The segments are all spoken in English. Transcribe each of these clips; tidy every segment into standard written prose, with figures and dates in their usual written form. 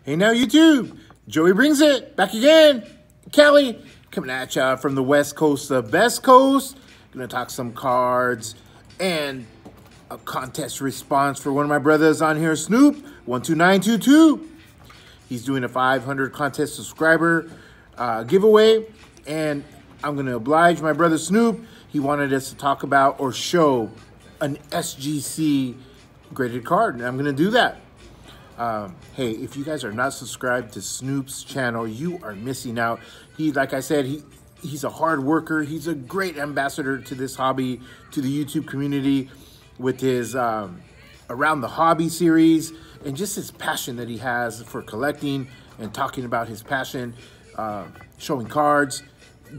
Hey now YouTube, Joey brings it back again. Kelly coming at ya from the West Coast, the best coast. Gonna talk some cards and a contest response for one of my brothers on here, Snoop12922. He's doing a 500 contest subscriber giveaway, and I'm gonna oblige my brother Snoop. He wanted us to talk about or show an SGC graded card, and I'm gonna do that. Hey, if you guys are not subscribed to Snoop's channel, you are missing out. Like I said, he's a hard worker. He's a great ambassador to this hobby, to the YouTube community, with his Around the Hobby series, and just his passion that he has for collecting and talking about his passion, showing cards,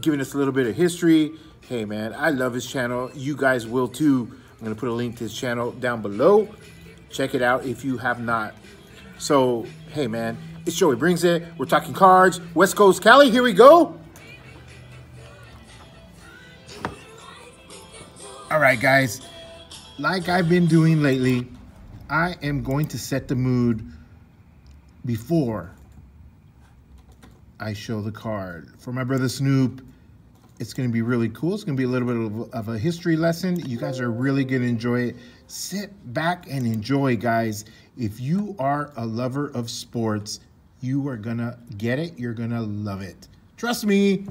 giving us a little bit of history. Hey man, I love his channel. You guys will too. I'm gonna put a link to his channel down below. Check it out if you have not. So, hey man, it's Joey Brings It. We're talking cards. West Coast Cali, here we go. All right, guys. Like I've been doing lately, I am going to set the mood before I show the card. For my brother Snoop, it's going to be really cool. It's going to be a little bit of a history lesson. You guys are really going to enjoy it. Sit back and enjoy, guys. If you are a lover of sports, you are going to get it. You're going to love it. Trust me.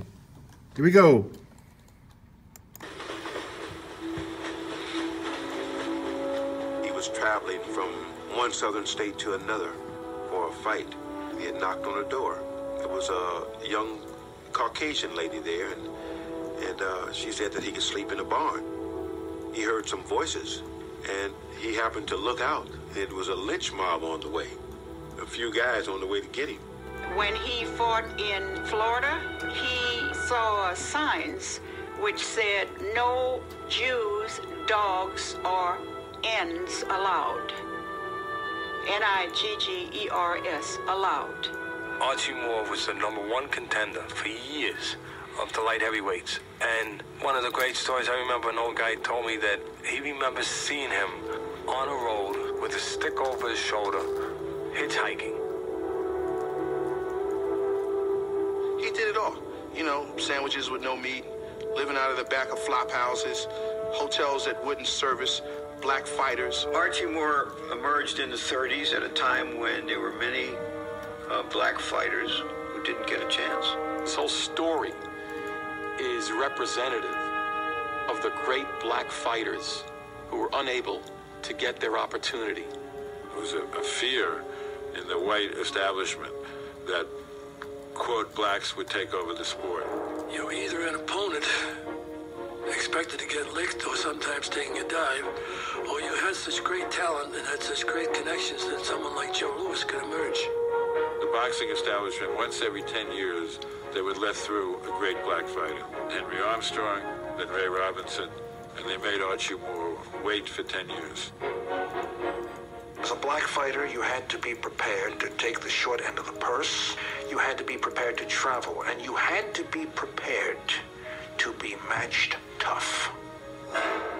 Here we go. He was traveling from one southern state to another for a fight. He had knocked on a door. There was a young Caucasian lady there, and she said that he could sleep in a barn. He heard some voices, and he happened to look out. It was a lynch mob on the way. A few guys on the way to get him. When he fought in Florida, he saw signs which said, "No Jews, dogs, or N's allowed." N-I-G-G-E-R-S, allowed. Archie Moore was the #1 contender for years of the light heavyweights. And one of the great stories, I remember an old guy told me that he remembers seeing him on a road with a stick over his shoulder, hitchhiking. He did it all. You know, sandwiches with no meat, living out of the back of flop houses, hotels that wouldn't service black fighters. Archie Moore emerged in the 30s at a time when there were many black fighters who didn't get a chance. This whole story is representative of the great black fighters who were unable to get their opportunity. There was a fear in the white establishment that, quote, blacks would take over the sport. You're either an opponent expected to get licked or sometimes taking a dive, or you had such great talent and had such great connections that someone like Joe Louis could emerge. The boxing establishment, once every 10 years, they would let through a great black fighter. Henry Armstrong, then Ray Robinson, and they made Archie Moore wait for 10 years. As a black fighter, you had to be prepared to take the short end of the purse, you had to be prepared to travel, and you had to be prepared to be matched tough.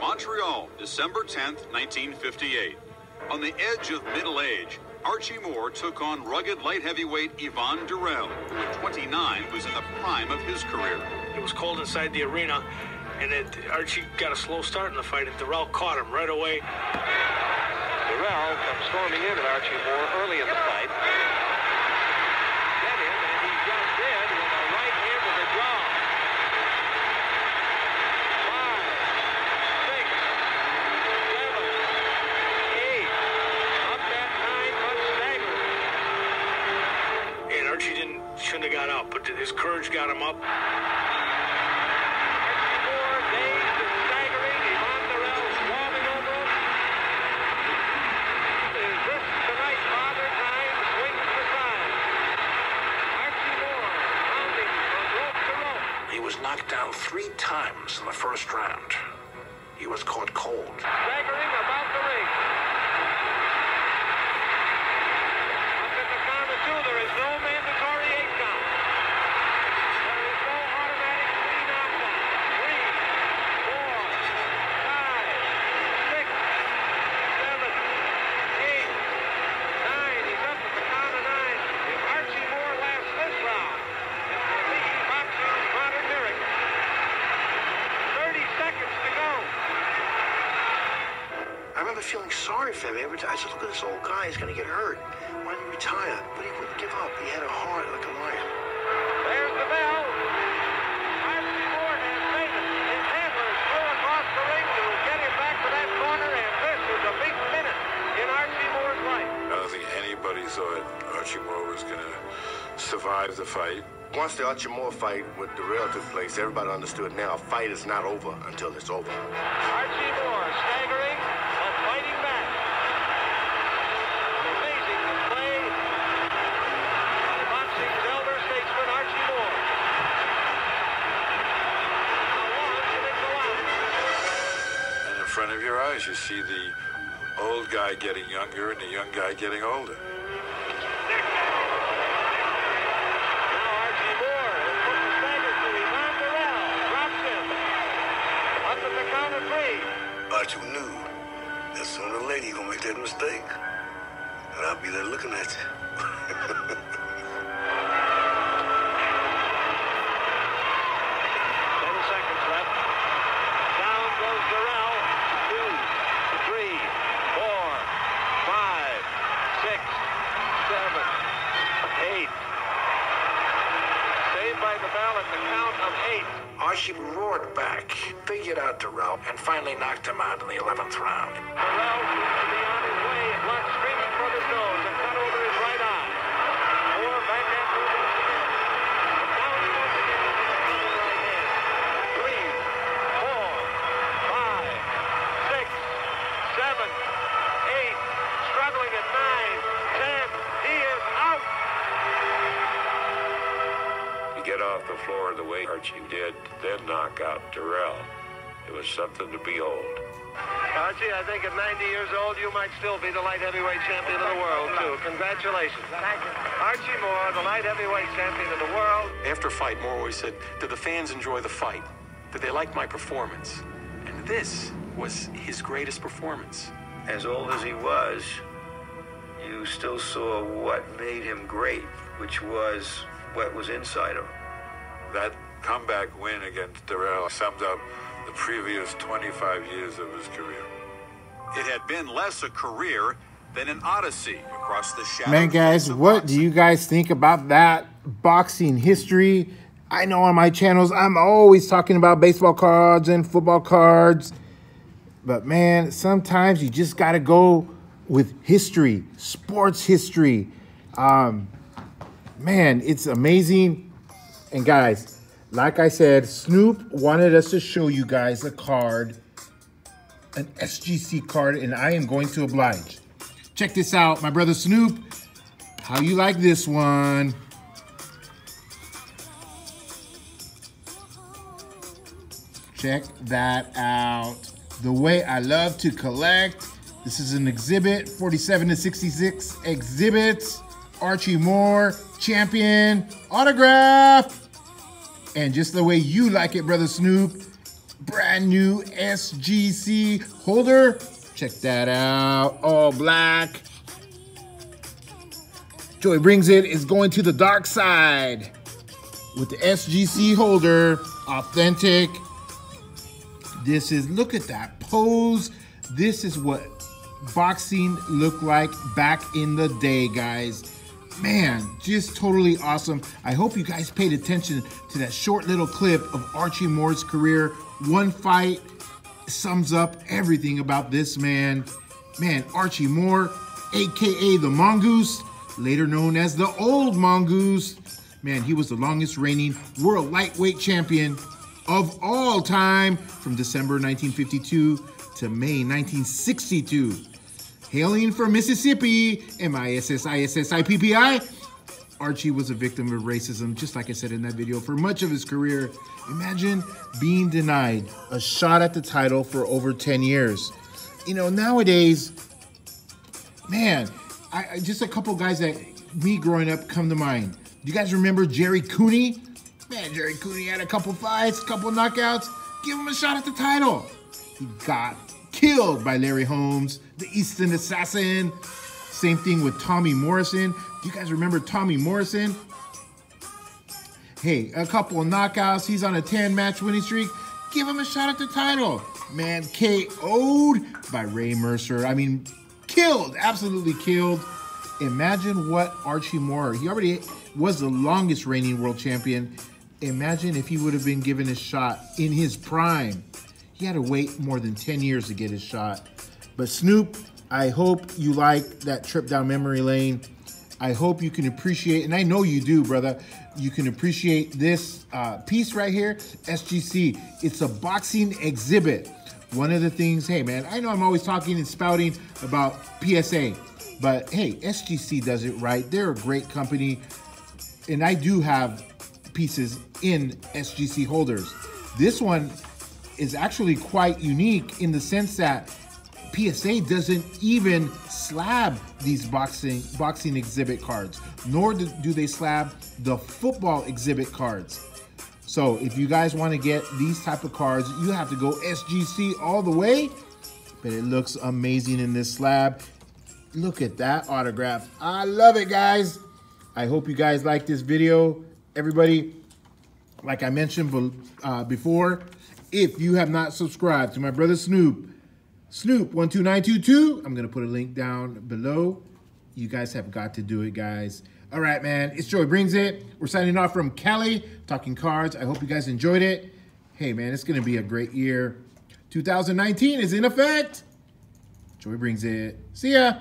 Montreal, December 10th, 1958. On the edge of middle age, Archie Moore took on rugged light heavyweight Yvon Durrell, who at 29 was in the prime of his career. It was cold inside the arena, and Archie got a slow start in the fight, and Durrell caught him right away. Durrell comes storming in at Archie Moore early in the fight. Get him, and he just did with a right hand to the jaw. 5, 6, 7, 8. Up that 9, but staggering. And Archie shouldn't have got out, but his courage got him up. Archie Moore dazed and staggering. Yvon Durrell swarming over him. Is this tonight father time? Swings the sign. Archie Moore pounding from rope to rope. He was knocked down 3 times in the first round. He was caught cold. Staggering about the ring. Up at the corner, too, there is no mandatory 8 count. There is no automatic 3 knockdown. 3, 4, 5, 6, 7, 8, 9. He's up at the count of 9. remember feeling sorry for him. I said, look at this old guy. He's going to get hurt. Why didn't he retire? But he wouldn't give up. He had a heart like a lion. There's the bell. Archie Moore has made it. His handlers flew across the ring to get him back to that corner, and this is a big minute in Archie Moore's life. I don't think anybody thought Archie Moore was going to survive the fight. Once the Archie Moore fight with Darrell took place, everybody understood now a fight is not over until it's over. Archie Moore staggering and fighting back. An amazing display by boxing's elder statesman, Archie Moore. Now one to make the last. And in front of your eyes, you see the old guy getting younger and the young guy getting older. Archie knew that sooner or later you're gonna make that mistake. And I'll be there looking at you. 10 seconds left. Down goes Darrell. 2, 3, 4, 5, 6, 7, 8. Saved by the bell at the count of 8. Archie roared back, figured out Darrell, and finally knocked him out in the 11th round. Darrell seems to be on his way, blood streaming from his nose and cut over his right eye. Moore back after him once again. And down he goes again with his right hand. 3, 4, 5, 6, 7, 8, struggling at 9, 10. He is out. Get off the floor the way Archie did, then knock out Darrell. It was something to behold. Archie, I think at 90 years old, you might still be the light heavyweight champion of the world, too. Congratulations. Thank you. Archie Moore, the light heavyweight champion of the world. After fight, Moore always said, did the fans enjoy the fight? Did they like my performance? And this was his greatest performance. As old as he was, you still saw what made him great, which was what was inside him. That comeback win against Darrell summed up the previous 25 years of his career. It had been less a career than an odyssey across the shadows. Man, guys, what do you guys think about that boxing history? I know on my channels, I'm always talking about baseball cards and football cards. But, man, sometimes you just got to go with history, sports history. Man, it's amazing. And guys, like I said, Snoop wanted us to show you guys a card, an SGC card, and I am going to oblige. Check this out, my brother Snoop. How you like this one? Check that out. The way I love to collect. This is an exhibit, 47 to 66 exhibits. Archie Moore, champion, autograph. And just the way you like it, brother Snoop, brand new SGC holder. Check that out, all black. Joey Brings It is going to the dark side with the SGC holder, authentic. This is, look at that pose. This is what boxing looked like back in the day, guys. Man, just totally awesome. I hope you guys paid attention to that short little clip of Archie Moore's career. One fight sums up everything about this man. Man, Archie Moore, AKA the Mongoose, later known as the Old Mongoose. Man, he was the longest reigning world lightweight champion of all time from December 1952 to May 1962. Hailing from Mississippi, M-I-S-S-I-S-S-I-P-P-I, Archie was a victim of racism, just like I said in that video, for much of his career. Imagine being denied a shot at the title for over 10 years. You know, nowadays, man, I just a couple guys that me growing up come to mind. Do you guys remember Jerry Cooney? Man, Jerry Cooney had a couple fights, couple knockouts. Give him a shot at the title. He got killed by Larry Holmes, the Easton Assassin. Same thing with Tommy Morrison. Do you guys remember Tommy Morrison? Hey, a couple of knockouts. He's on a 10-match winning streak. Give him a shot at the title. man, KO'd by Ray Mercer. I mean, killed, absolutely killed. Imagine what Archie Moore, he already was the longest reigning world champion. Imagine if he would have been given his shot in his prime. He had to wait more than 10 years to get his shot. But Snoop, I hope you like that trip down memory lane. I hope you can appreciate, and I know you do, brother, you can appreciate this piece right here, SGC. It's a boxing exhibit. One of the things, hey man, I know I'm always talking and spouting about PSA, but hey, SGC does it right. They're a great company, and I do have pieces in SGC holders. This one is actually quite unique in the sense that PSA doesn't even slab these boxing exhibit cards, nor do they slab the football exhibit cards. So if you guys want to get these type of cards, you have to go SGC all the way. But it looks amazing in this slab. Look at that autograph. I love it, guys. I hope you guys like this video. Everybody, like I mentioned before, if you have not subscribed to my brother Snoop, Snoop12922, I'm going to put a link down below. You guys have got to do it, guys. All right, man. It's Joey Brings It. We're signing off from Cali, talking cards. I hope you guys enjoyed it. Hey, man, it's going to be a great year. 2019 is in effect. Joey Brings It. See ya.